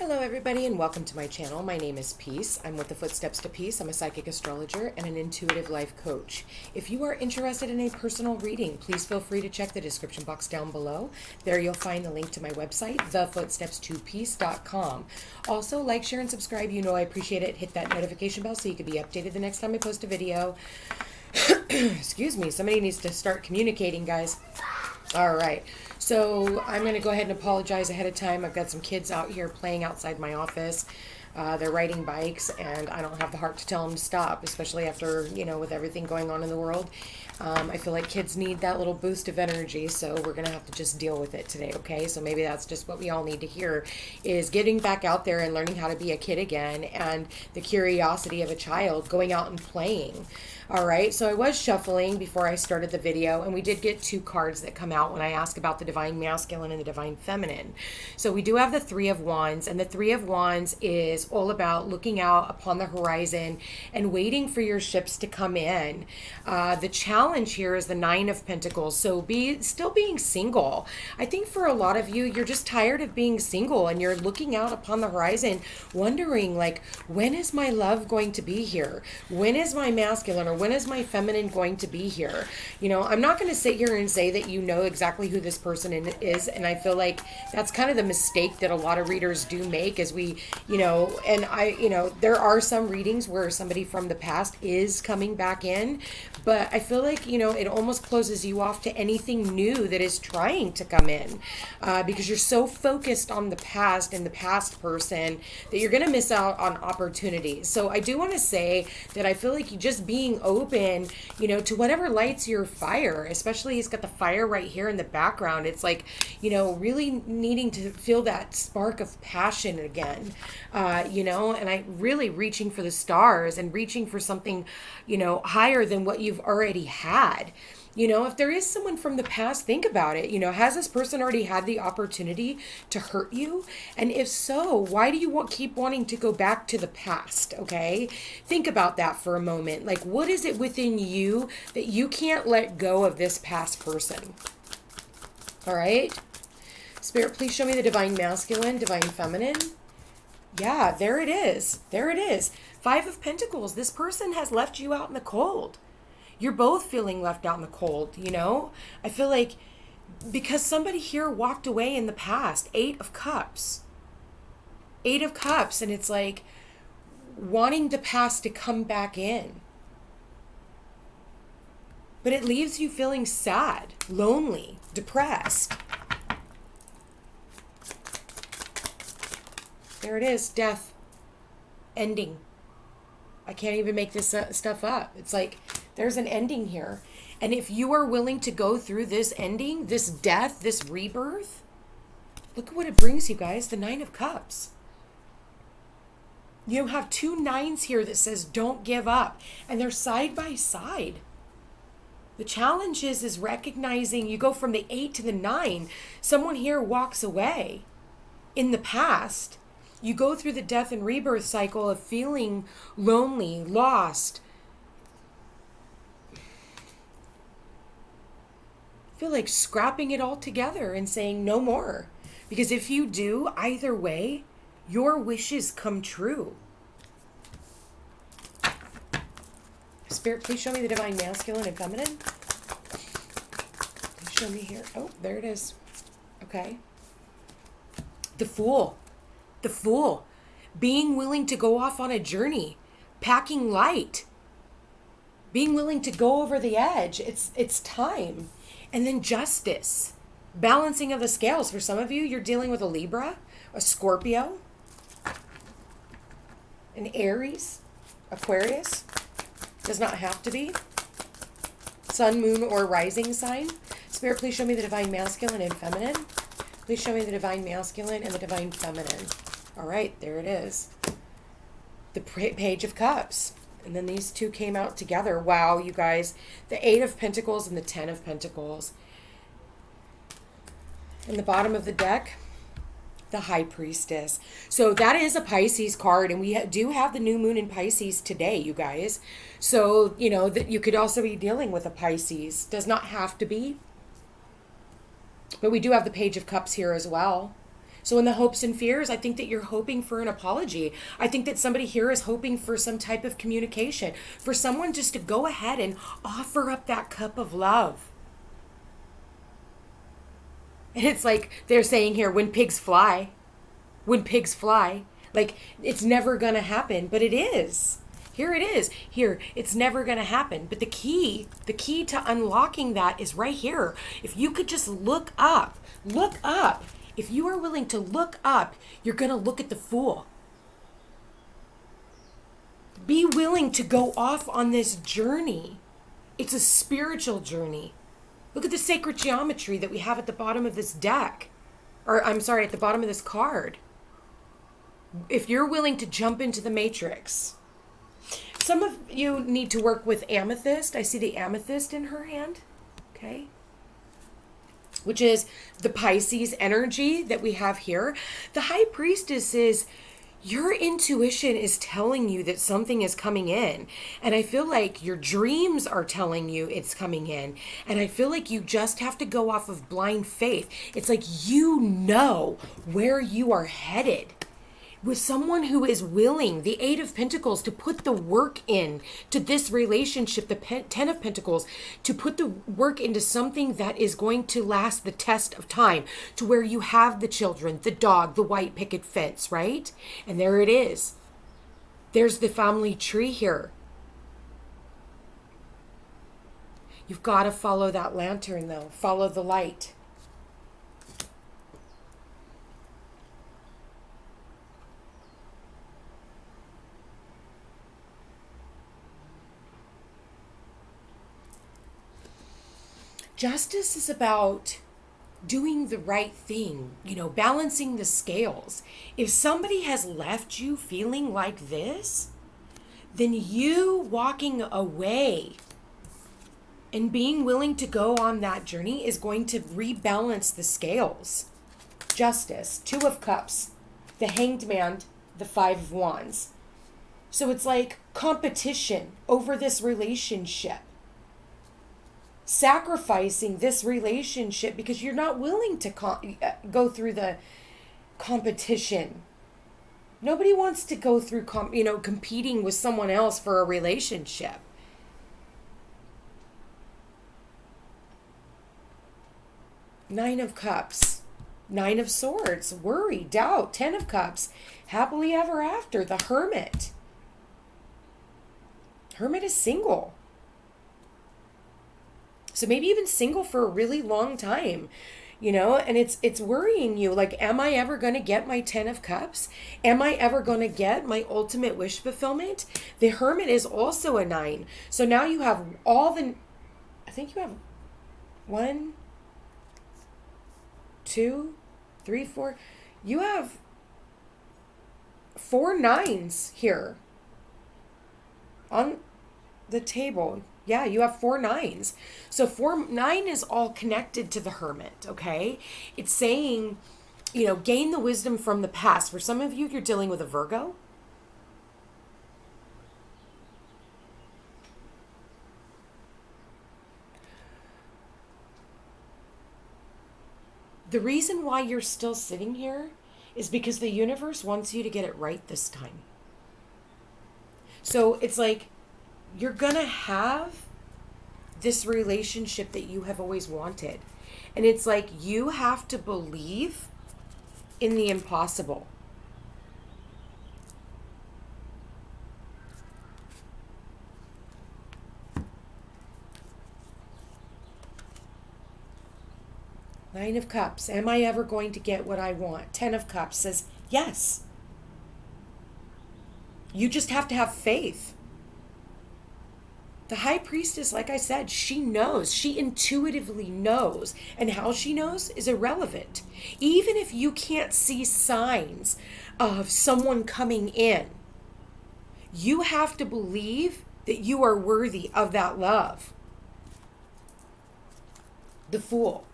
Hello everybody and welcome to my channel. My name is Peace. I'm with the Footsteps to Peace. I'm a psychic astrologer and an intuitive life coach. If you are interested in a personal reading, please feel free to check the description box down below. There you'll find the link to my website, thefootsteps2peace.com. Also, like, share, and subscribe. You know I appreciate it. Hit that notification bell so you can be updated the next time I post a video. Excuse me, somebody needs to start communicating, guys. All right. So I'm going to go ahead and apologize ahead of time. I've got some kids out here playing outside my office. They're riding bikes, and I don't have the heart to tell them to stop, especially after, with everything going on in the world. I feel like kids need that little boost of energy, so we're going to have to just deal with it today, okay? So maybe that's just what we all need to hear, is getting back out there and learning how to be a kid again, and the curiosity of a child, going out and playing. All right, so I was shuffling before I started the video, and we did get two cards that come out when I ask about the Divine Masculine and the Divine Feminine. So we do have the Three of Wands, and the Three of Wands is all about looking out upon the horizon and waiting for your ships to come in. The challenge here is the Nine of Pentacles, so still being single. I think for a lot of you, you're just tired of being single, and you're looking out upon the horizon, wondering, like, when is my love going to be here? When is my masculine or when is my feminine going to be here? I'm not going to sit here and say that you know exactly who this person is, and I feel like that's kind of the mistake that a lot of readers do make, is there are some readings where somebody from the past is coming back in, but I feel like, it almost closes you off to anything new that is trying to come in, because you're so focused on the past and the past person that you're going to miss out on opportunities. So I do want to say that I feel like you just being open, to whatever lights your fire, especially he's got the fire right here in the background. It's like, really needing to feel that spark of passion again, and I really reaching for the stars and reaching for something, higher than what you've already had. If there is someone from the past, think about it. Has this person already had the opportunity to hurt you? And if so, why do you keep wanting to go back to the past? Okay. Think about that for a moment. Like, what is it within you that you can't let go of this past person? All right. Spirit, please show me the Divine Masculine, Divine Feminine. Yeah, there it is. There it is. Five of Pentacles. This person has left you out in the cold. You're both feeling left out in the cold, I feel like because somebody here walked away in the past. Eight of Cups. Eight of Cups. And it's like wanting the past to come back in. But it leaves you feeling sad, lonely, depressed. There it is. Death. Ending. I can't even make this stuff up. It's like there's an ending here. And if you are willing to go through this ending, this death, this rebirth, look at what it brings you guys. The Nine of Cups. You have two nines here that says don't give up. And they're side by side. The challenge is recognizing you go from the 8 to the 9. Someone here walks away in the past. You go through the death and rebirth cycle of feeling lonely, lost. Feel like scrapping it all together and saying no more. Because if you do, either way, your wishes come true. Spirit, please show me the Divine Masculine and Feminine. Please show me here. Oh, there it is. Okay. The Fool. The Fool. Being willing to go off on a journey. Packing light. Being willing to go over the edge. It's time. And then Justice. Balancing of the scales. For some of you, you're dealing with a Libra, a Scorpio, an Aries, Aquarius. Does not have to be. Sun, moon, or rising sign. Spirit, please show me the Divine Masculine and Feminine. Please show me the Divine Masculine and the Divine Feminine. All right, there it is. The Page of Cups. And then these two came out together. Wow, you guys. The Eight of Pentacles and the 10 of Pentacles. In the bottom of the deck, the High Priestess. So that is a Pisces card, and we do have the new moon in Pisces today, you guys. So, that you could also be dealing with a Pisces. Does not have to be. But we do have the Page of Cups here as well. So in the hopes and fears, I think that you're hoping for an apology. I think that somebody here is hoping for some type of communication, for someone just to go ahead and offer up that cup of love. And it's like they're saying here, when pigs fly, like it's never going to happen, but it is. Here it is. Here, it's never going to happen. But the key to unlocking that is right here. If you could just look up. If you are willing to look up, you're going to look at the Fool. Be willing to go off on this journey. It's a spiritual journey. Look at the sacred geometry that we have at the bottom of this deck. Or, I'm sorry, at the bottom of this card. If you're willing to jump into the matrix. Some of you need to work with amethyst. I see the amethyst in her hand. Okay. Which is the Pisces energy that we have here. The High Priestess is, your intuition is telling you that something is coming in. And I feel like your dreams are telling you it's coming in. And I feel like you just have to go off of blind faith. It's like you know where you are headed. With someone who is willing, the Eight of Pentacles, to put the work in to this relationship, the Ten of Pentacles, to put the work into something that is going to last the test of time, to where you have the children, the dog, the white picket fence, right? And there it is. There's the family tree here. You've got to follow that lantern, though. Follow the light. Justice is about doing the right thing, balancing the scales. If somebody has left you feeling like this, then you walking away and being willing to go on that journey is going to rebalance the scales. Justice, Two of Cups, the Hanged Man, the Five of Wands. So it's like competition over this relationship. Sacrificing this relationship because you're not willing to go through the competition. Nobody wants to go through competing with someone else for a relationship. Nine of Cups, Nine of Swords, worry, doubt, Ten of Cups, happily ever after, the Hermit. Hermit is single. So maybe even single for a really long time, and it's worrying you. Like, am I ever going to get my 10 of Cups? Am I ever going to get my ultimate wish fulfillment? The Hermit is also a 9. So now you have I think you have 1, 2, 3, 4. You have 4 9s here on the table. Yeah, you have 4 9s. So 9 is all connected to the Hermit, okay? It's saying, gain the wisdom from the past. For some of you, you're dealing with a Virgo. The reason why you're still sitting here is because the universe wants you to get it right this time. So it's like, you're going to have this relationship that you have always wanted. And it's like you have to believe in the impossible. Nine of Cups. Am I ever going to get what I want? 10 of Cups says yes. You just have to have faith. The High Priestess, like I said, she knows. She intuitively knows. And how she knows is irrelevant. Even if you can't see signs of someone coming in, you have to believe that you are worthy of that love. The Fool.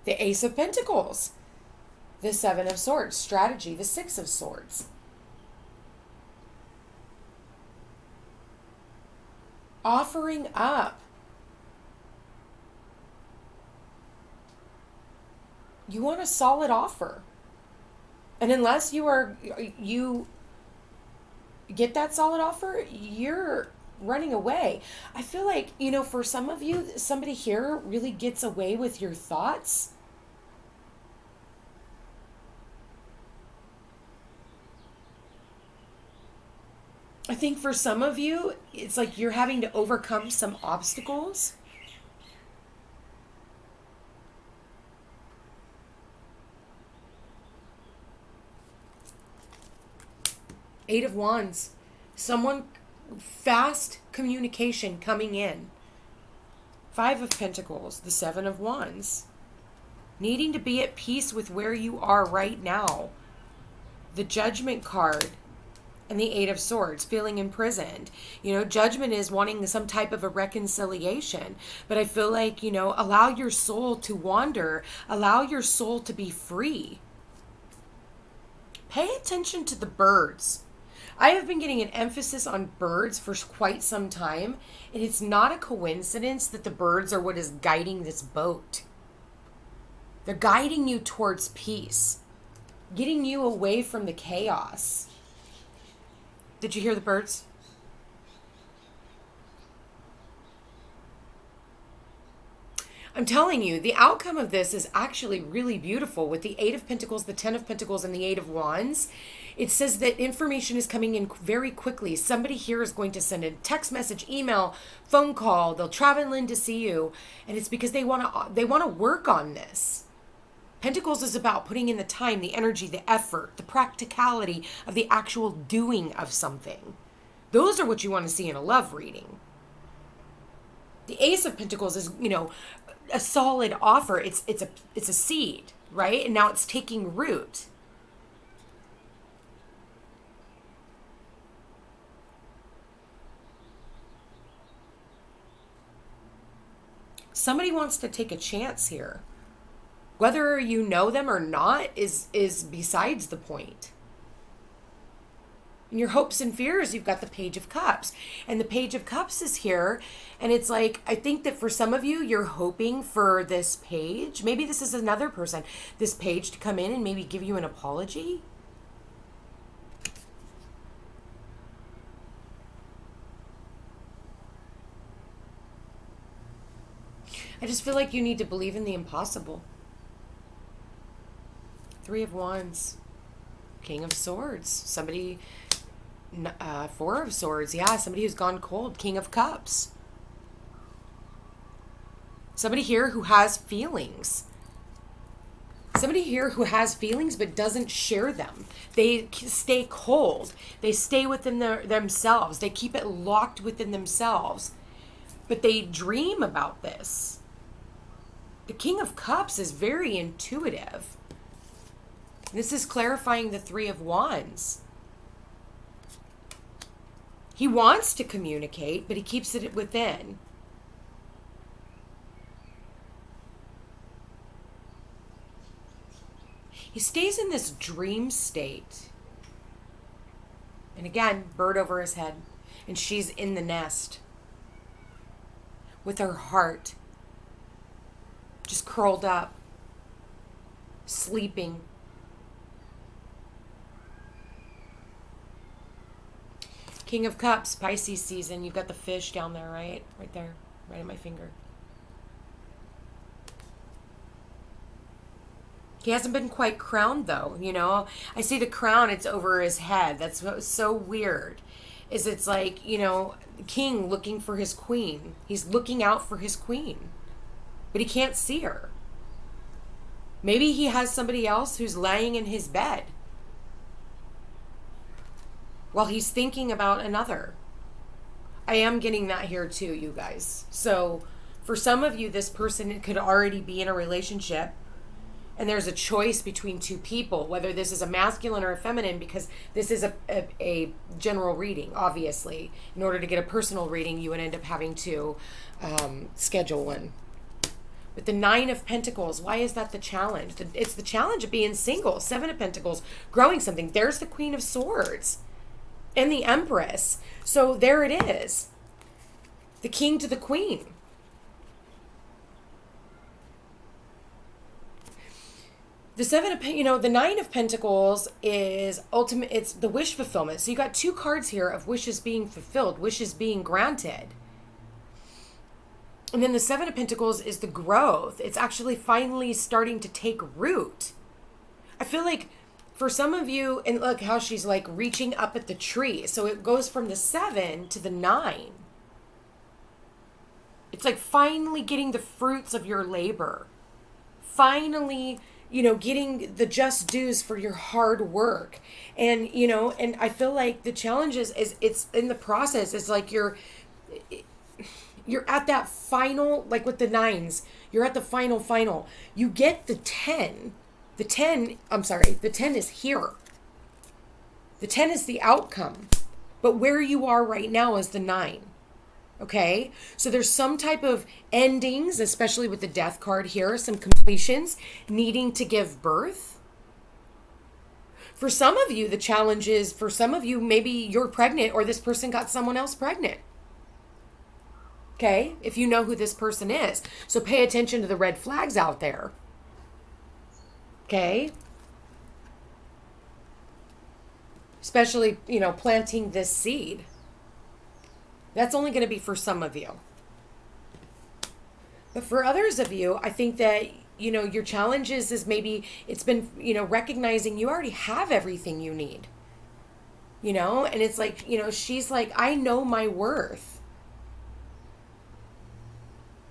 The Ace of Pentacles. The Seven of Swords. Strategy. The Six of Swords. Offering up. You want a solid offer. And unless you get that solid offer, you're running away. I feel like, for some of you, somebody here really gets away with your thoughts. I think for some of you, it's like you're having to overcome some obstacles. Eight of Wands. Someone, fast communication coming in. Five of Pentacles. The Seven of Wands. Needing to be at peace with where you are right now. The Judgment card. And the Eight of Swords, feeling imprisoned. Judgment is wanting some type of a reconciliation. But I feel like, allow your soul to wander. Allow your soul to be free. Pay attention to the birds. I have been getting an emphasis on birds for quite some time. And it's not a coincidence that the birds are what is guiding this boat. They're guiding you towards peace. Getting you away from the chaos. Did you hear the birds? I'm telling you, the outcome of this is actually really beautiful with the Eight of Pentacles, the Ten of Pentacles, and the Eight of Wands. It says that information is coming in very quickly. Somebody here is going to send a text message, email, phone call. They'll travel in to see you. And it's because they want to work on this. Pentacles is about putting in the time, the energy, the effort, the practicality of the actual doing of something. Those are what you want to see in a love reading. The Ace of Pentacles is, a solid offer. It's a seed, right? And now it's taking root. Somebody wants to take a chance here. Whether you know them or not is besides the point. In your hopes and fears, you've got the Page of Cups. And the Page of Cups is here. And it's like, I think that for some of you, you're hoping for this page. Maybe this is another person. This page to come in and maybe give you an apology. I just feel like you need to believe in the impossible. Three of Wands. King of Swords. Somebody, Four of Swords. Yeah, somebody who's gone cold. King of Cups. Somebody here who has feelings. Somebody here who has feelings but doesn't share them. They stay cold. They stay within themselves. They keep it locked within themselves. But they dream about this. The King of Cups is very intuitive. This is clarifying the Three of Wands. He wants to communicate, but he keeps it within. He stays in this dream state. And again, bird over his head. And she's in the nest. With her heart just curled up. Sleeping. King of Cups, Pisces season. You've got the fish down there, right? Right there. Right at my finger. He hasn't been quite crowned, though, I see the crown, it's over his head. That's what's so weird. It's like, king looking for his queen. He's looking out for his queen. But he can't see her. Maybe he has somebody else who's laying in his bed while he's thinking about another. I am getting that here too, you guys. So for some of you, this person could already be in a relationship and there's a choice between two people, whether this is a masculine or a feminine, because this is a general reading, obviously. In order to get a personal reading, you would end up having to schedule one. But the Nine of Pentacles, why is that the challenge? It's the challenge of being single. Seven of Pentacles, growing something. There's the Queen of Swords and the Empress. So there it is. The king to the queen. The the Nine of Pentacles is ultimate. It's the wish fulfillment. So you got two cards here of wishes being fulfilled, wishes being granted. And then the Seven of Pentacles is the growth. It's actually finally starting to take root. I feel like for some of you, and look how she's like reaching up at the tree. So it goes from the 7 to the 9. It's like finally getting the fruits of your labor. Finally, getting the just dues for your hard work. And, and I feel like the challenge is it's in the process. It's like you're at that final, like with the 9s, you're at the final. You get the 10. The 10 is here. The 10 is the outcome. But where you are right now is the 9. Okay, so there's some type of endings, especially with the death card here, some completions, needing to give birth. For some of you, the challenge is, for some of you, maybe you're pregnant or this person got someone else pregnant. Okay, if you know who this person is. So pay attention to the red flags out there. Okay. Especially, planting this seed. That's only going to be for some of you. But for others of you, I think that, your challenges is maybe it's been, recognizing you already have everything you need. And it's like, she's like, I know my worth.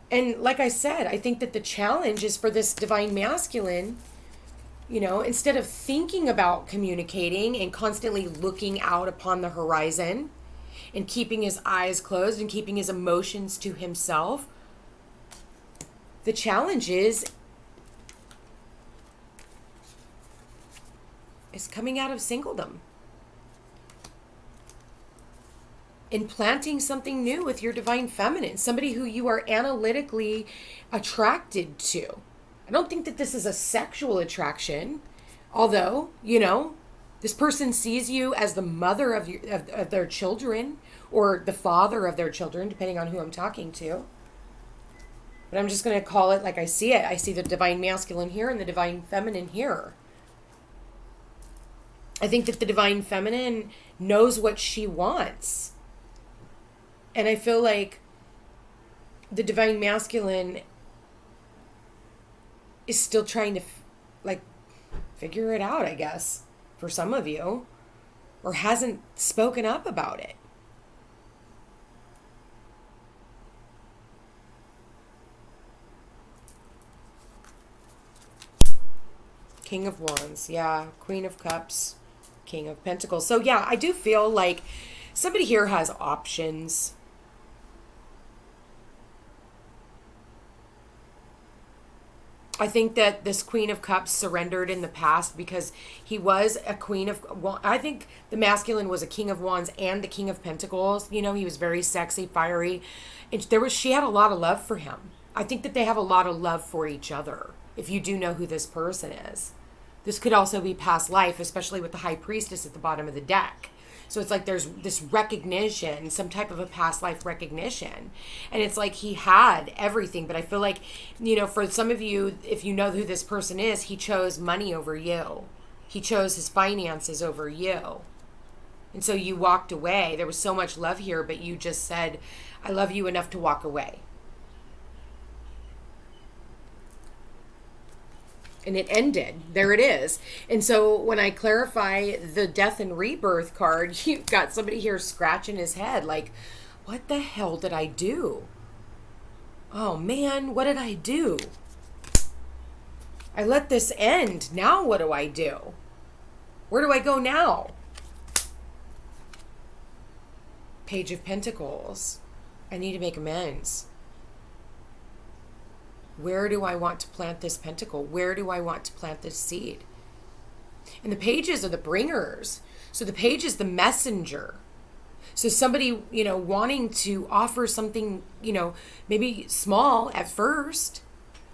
And like I said, I think that the challenge is for this divine masculine, instead of thinking about communicating and constantly looking out upon the horizon, and keeping his eyes closed and keeping his emotions to himself. The challenge is coming out of singledom and planting something new with your divine feminine, somebody who you are analytically attracted to. I don't think that this is a sexual attraction, although, this person sees you as the mother of their children or the father of their children, depending on who I'm talking to. But I'm just going to call it like I see it. I see the divine masculine here and the divine feminine here. I think that the divine feminine knows what she wants. And I feel like the divine masculine is still trying to figure it out, I guess. For some of you, or hasn't spoken up about it. King of Wands, yeah, Queen of Cups, King of Pentacles. So yeah, I do feel like somebody here has options. I think that this Queen of Cups surrendered in the past because he was a Queen of... Well, I think the masculine was a King of Wands and the King of Pentacles. He was very sexy, fiery. And she had a lot of love for him. I think that they have a lot of love for each other, if you do know who this person is. This could also be past life, especially with the High Priestess at the bottom of the deck. So it's like there's this recognition, some type of a past life recognition. And it's like he had everything. But I feel like, for some of you, if you know who this person is, he chose money over you. He chose his finances over you. And so you walked away. There was so much love here, but you just said, I love you enough to walk away. And it ended. There it is. And so when I clarify the death and rebirth card, you've got somebody here scratching his head like, what the hell did I do? Oh man, what did I do? I let this end. Now what do I do? Where do I go now? Page of Pentacles. I need to make amends. Where do I want to plant this pentacle? Where do I want to plant this seed? And the pages are the bringers. So the page is the messenger. So somebody, wanting to offer something, maybe small at first,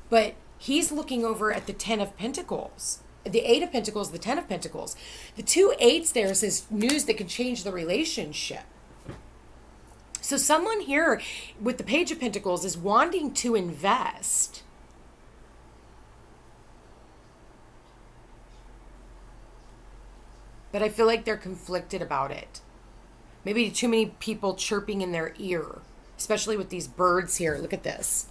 but he's looking over at the 10 of Pentacles. The 8 of Pentacles, the 10 of Pentacles. The 2 8s there says news that can change the relationship. So someone here with the Page of Pentacles is wanting to invest. but I feel like they're conflicted about it. Maybe too many people chirping in their ear, especially with these birds here. Look at this.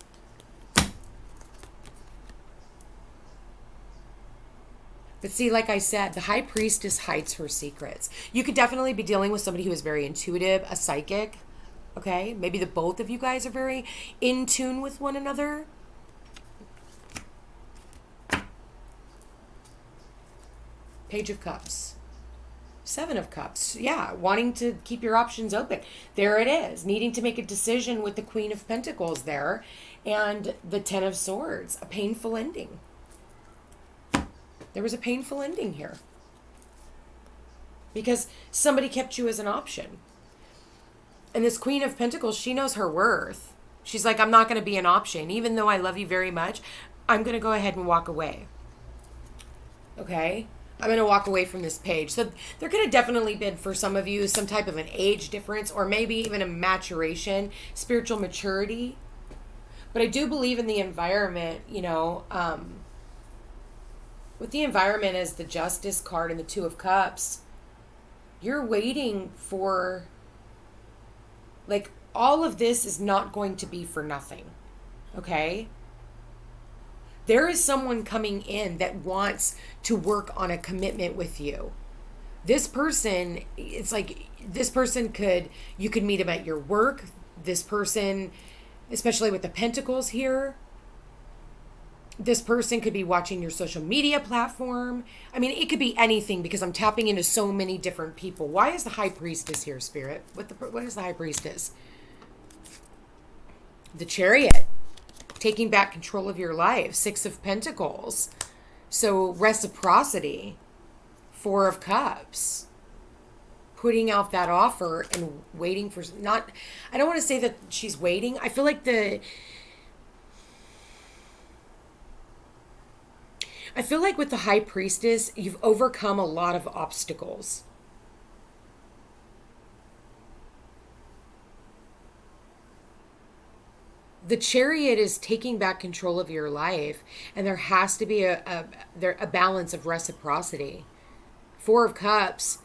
But see, like I said, the High Priestess hides her secrets. You could definitely be dealing with somebody who is very intuitive, a psychic. Okay? Maybe the both of you guys are very in tune with one another. Page of Cups. Seven of Cups. Yeah, wanting to keep your options open. There it is. Needing to make a decision with the Queen of Pentacles there. And the Ten of Swords. A painful ending. There was a painful ending here. Because somebody kept you as an option. And this Queen of Pentacles, she knows her worth. She's like, I'm not going to be an option. Even though I love you very much, I'm going to go ahead and walk away. Okay? I'm going to walk away from this page. So there could have definitely been, for some of you, some type of an age difference or maybe even a maturation, spiritual maturity. But I do believe in the environment, you know, with the environment as the Justice card and the Two of Cups, you're waiting for, like, all of this is not going to be for nothing. Okay? There is someone coming in that wants to work on a commitment with you. This person, it's like, this person you could meet him at your work. This person, especially with the Pentacles here, this person could be watching your social media platform. I mean, it could be anything because I'm tapping into so many different people. Why is the High Priestess here, Spirit? What is the High Priestess? The Chariot. Taking back control of your life. Six of Pentacles. So reciprocity. Four of Cups. Putting out that offer and waiting for I don't want to say that she's waiting. I feel like with the High Priestess, you've overcome a lot of obstacles. The Chariot is taking back control of your life, and there has to be a balance of reciprocity. Four of Cups.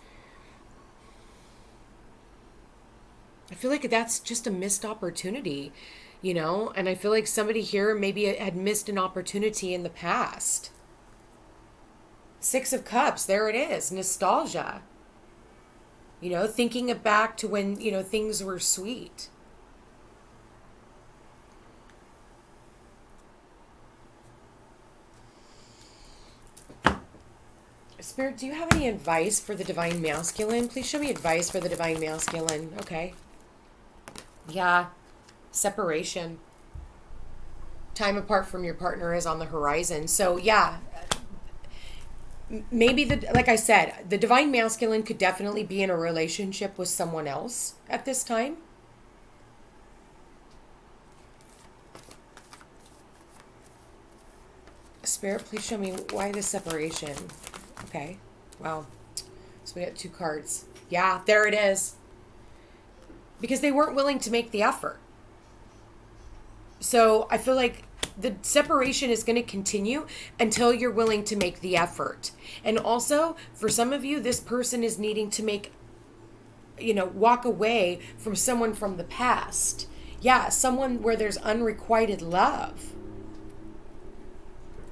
I feel like that's just a missed opportunity, you know? And I feel like somebody here maybe had missed an opportunity in the past. Six of Cups, there it is. Nostalgia. You know, thinking back to when, you know, things were sweet. Spirit, do you have any advice for the Divine Masculine? Please show me advice for the Divine Masculine. Okay. Yeah. Separation. Time apart from your partner is on the horizon. So, yeah. Maybe, like I said, the Divine Masculine could definitely be in a relationship with someone else at this time. Spirit, please show me why the separation. Okay. Wow. So we got two cards. Yeah, there it is. Because they weren't willing to make the effort. So I feel like the separation is going to continue until you're willing to make the effort. And also, for some of you, this person is needing to make, you know, walk away from someone from the past. Yeah, someone where there's unrequited love.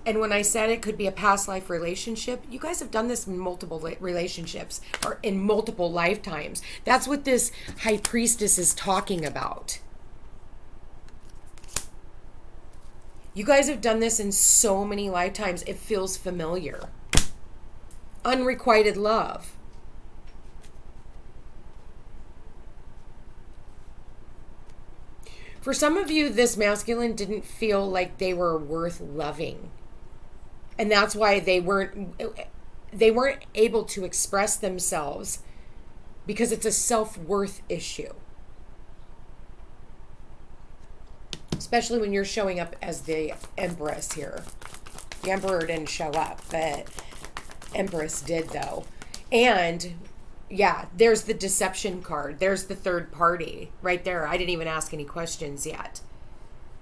And when I said it could be a past life relationship, you guys have done this in multiple relationships or in multiple lifetimes. That's what this High Priestess is talking about. You guys have done this in so many lifetimes. It feels familiar. Unrequited love. For some of you, this masculine didn't feel like they were worth loving. And that's why they weren't able to express themselves, because it's a self-worth issue. Especially when you're showing up as the Empress here. The Emperor didn't show up, but Empress did though. And yeah, there's the deception card. There's the third party right there. I didn't even ask any questions yet.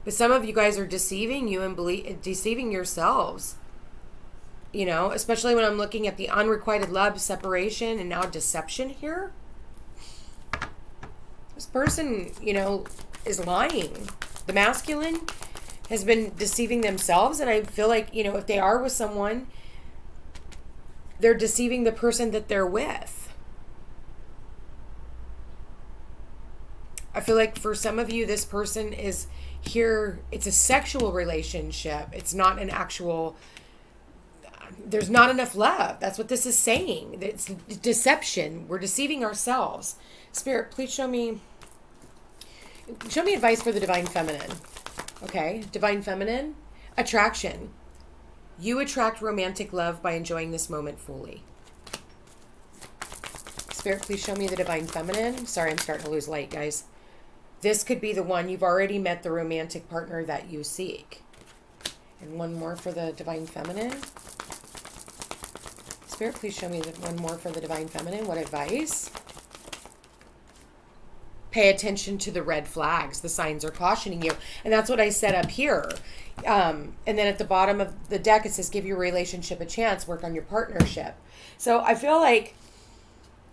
But some of you guys are deceiving you and deceiving yourselves. You know, especially when I'm looking at the unrequited love, separation, and now deception here. This person, you know, is lying. The masculine has been deceiving themselves, and I feel like, you know, if they are with someone, they're deceiving the person that they're with. I feel like for some of you, this person is here, it's a sexual relationship. It's not an actual, there's not enough love. That's what this is saying. It's deception. We're deceiving ourselves. Spirit, please show me advice for the divine feminine. Okay, divine feminine, attraction. You attract romantic love by enjoying this moment fully. Spirit, please show me the divine feminine. Sorry, I'm starting to lose light, guys. This could be the one. You've already met the romantic partner that you seek. And one more for the divine feminine. Spirit, please show me one more for the divine feminine. What advice? Pay attention to the red flags. The signs are cautioning you. And that's what I set up here. And then at the bottom of the deck, it says, give your relationship a chance. Work on your partnership. So I feel like,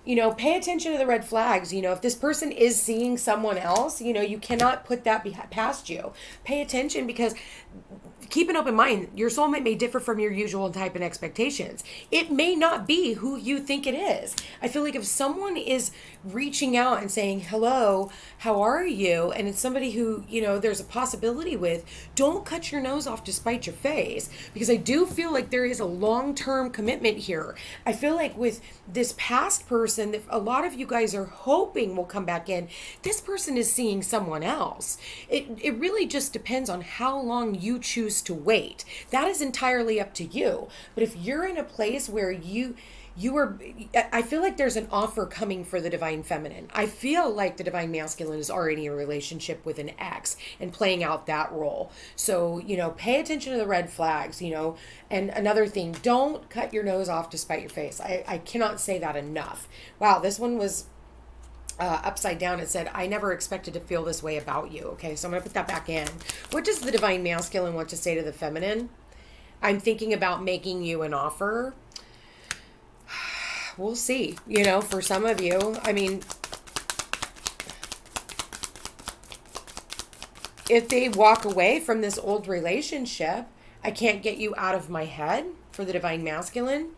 you know, pay attention to the red flags. You know, if this person is seeing someone else, you know, you cannot put that past you. Pay attention, because keep an open mind. Your soulmate may differ from your usual type and expectations. It may not be who you think it is. I feel like if someone is reaching out and saying, hello, how are you? And it's somebody who, you know, there's a possibility with, don't cut your nose off to spite your face, because I do feel like there is a long-term commitment here. I feel like with this past person that a lot of you guys are hoping will come back in, this person is seeing someone else. It really just depends on how long you choose to wait. That is entirely up to you. But if you're in a place where you are, I feel like there's an offer coming for the divine feminine. I feel like the divine masculine is already in a relationship with an ex and playing out that role. So, you know, pay attention to the red flags, you know. And another thing, don't cut your nose off to spite your face. I cannot say that enough. Wow, this one was upside down. It said, I never expected to feel this way about you. Okay, so I'm going to put that back in. What does the divine masculine want to say to the feminine? I'm thinking about making you an offer. We'll see. You know, for some of you, I mean, if they walk away from this old relationship, I can't get you out of my head for the divine masculine.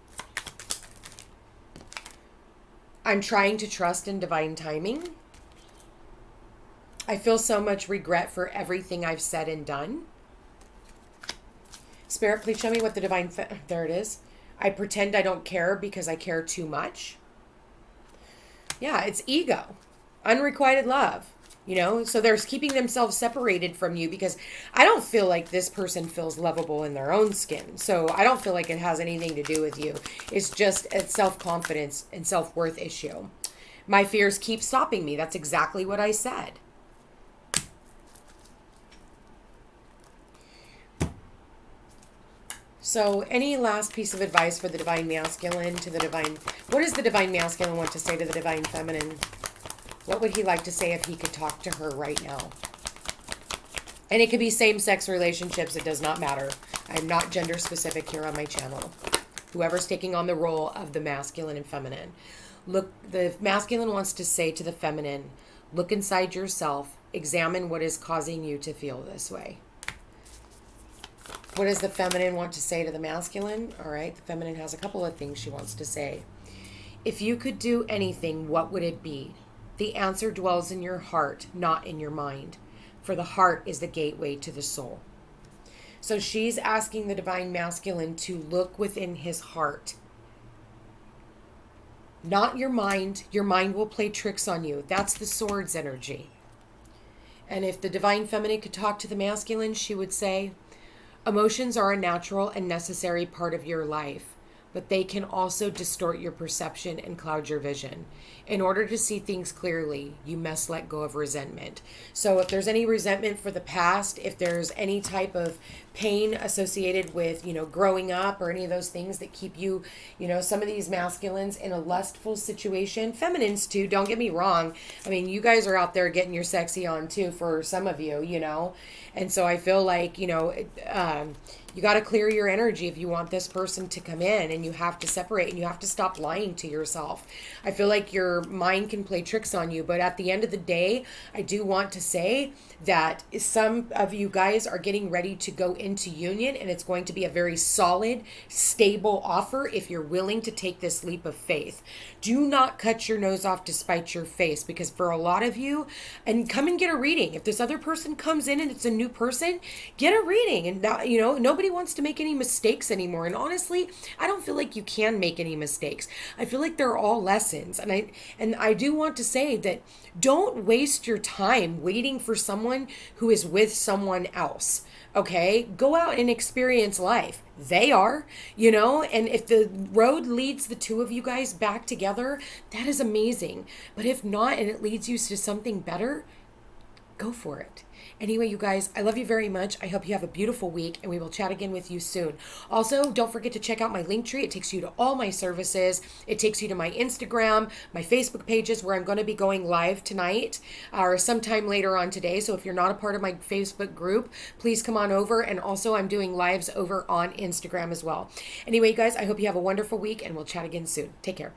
I'm trying to trust in divine timing. I feel so much regret for everything I've said and done. Spirit, please show me what the divine... There it is. I pretend I don't care because I care too much. Yeah, it's ego. Unrequited love. You know, so they're keeping themselves separated from you because I don't feel like this person feels lovable in their own skin. So I don't feel like it has anything to do with you. It's just a self-confidence and self-worth issue. My fears keep stopping me. That's exactly what I said. So any last piece of advice for the divine masculine to the divine... What does the divine masculine want to say to the divine feminine? What would he like to say if he could talk to her right now? And it could be same-sex relationships. It does not matter. I'm not gender specific here on my channel. Whoever's taking on the role of the masculine and feminine. Look, the masculine wants to say to the feminine, look inside yourself. Examine what is causing you to feel this way. What does the feminine want to say to the masculine? All right, the feminine has a couple of things she wants to say. If you could do anything, what would it be? The answer dwells in your heart, not in your mind. For the heart is the gateway to the soul. So she's asking the divine masculine to look within his heart. Not your mind. Your mind will play tricks on you. That's the swords energy. And if the divine feminine could talk to the masculine, she would say, emotions are a natural and necessary part of your life, but they can also distort your perception and cloud your vision. In order to see things clearly, you must let go of resentment. So if there's any resentment for the past, if there's any type of pain associated with, growing up or any of those things that keep you, some of these masculines in a lustful situation. Feminines too, don't get me wrong. I mean, you guys are out there getting your sexy on too for some of you, And so I feel like, you got to clear your energy if you want this person to come in, and you have to separate, and you have to stop lying to yourself. I feel like your mind can play tricks on you, but at the end of the day, I do want to say that some of you guys are getting ready to go into union, and it's going to be a very solid, stable offer if you're willing to take this leap of faith. Do not cut your nose off to spite your face, because for a lot of you, and come and get a reading. If this other person comes in and it's a new person, get a reading. And now, nobody wants to make any mistakes anymore. And honestly, I don't feel like you can make any mistakes. I feel like they're all lessons. And I do want to say that don't waste your time waiting for someone who is with someone else. Okay, go out and experience life. They are, and if the road leads the two of you guys back together, that is amazing. But if not, and it leads you to something better, go for it. Anyway, you guys, I love you very much. I hope you have a beautiful week, and we will chat again with you soon. Also, don't forget to check out my Linktree. It takes you to all my services. It takes you to my Instagram, my Facebook pages, where I'm going to be going live tonight or sometime later on today. So if you're not a part of my Facebook group, please come on over. And also, I'm doing lives over on Instagram as well. Anyway, you guys, I hope you have a wonderful week, and we'll chat again soon. Take care.